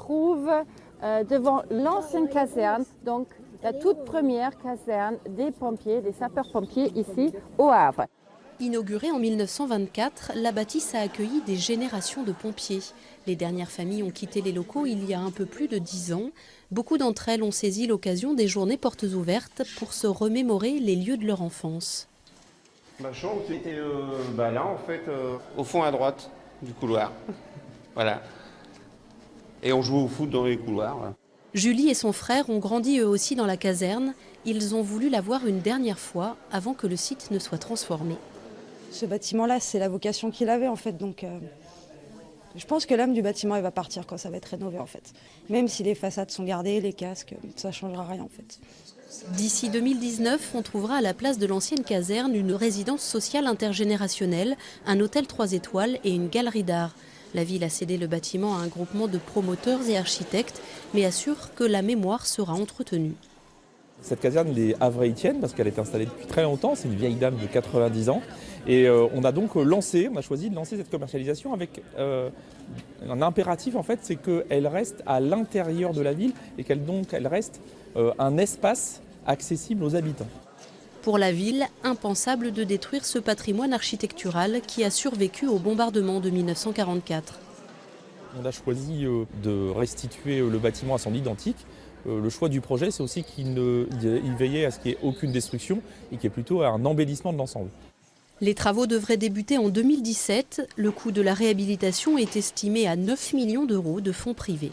trouve devant l'ancienne caserne, donc la toute première caserne des pompiers, des sapeurs-pompiers ici au Havre. Inaugurée en 1924, la bâtisse a accueilli des générations de pompiers. Les dernières familles ont quitté les locaux il y a un peu plus de 10 ans. Beaucoup d'entre elles ont saisi l'occasion des journées portes ouvertes pour se remémorer les lieux de leur enfance. Ma chambre, c'était là, en fait, au fond à droite du couloir. Voilà. Et on jouait au foot dans les couloirs. Voilà. Julie et son frère ont grandi eux aussi dans la caserne. Ils ont voulu la voir une dernière fois avant que le site ne soit transformé. Ce bâtiment-là, c'est la vocation qu'il avait en fait. Donc, je pense que l'âme du bâtiment, elle va partir quand ça va être rénové en fait. Même si les façades sont gardées, les casques, ça ne changera rien en fait. D'ici 2019, on trouvera à la place de l'ancienne caserne une résidence sociale intergénérationnelle, un hôtel 3 étoiles et une galerie d'art. La ville a cédé le bâtiment à un groupement de promoteurs et architectes, mais assure que la mémoire sera entretenue. Cette caserne est havraïtienne parce qu'elle est installée depuis très longtemps, c'est une vieille dame de 90 ans. Et on a donc choisi de lancer cette commercialisation avec un impératif en fait, c'est qu'elle reste à l'intérieur de la ville et qu'elle reste un espace accessible aux habitants. Pour la ville, impensable de détruire ce patrimoine architectural qui a survécu au bombardement de 1944. On a choisi de restituer le bâtiment à son identique. Le choix du projet, c'est aussi qu'il veillait à ce qu'il n'y ait aucune destruction et qu'il y ait plutôt un embellissement de l'ensemble. Les travaux devraient débuter en 2017. Le coût de la réhabilitation est estimé à 9 millions d'euros de fonds privés.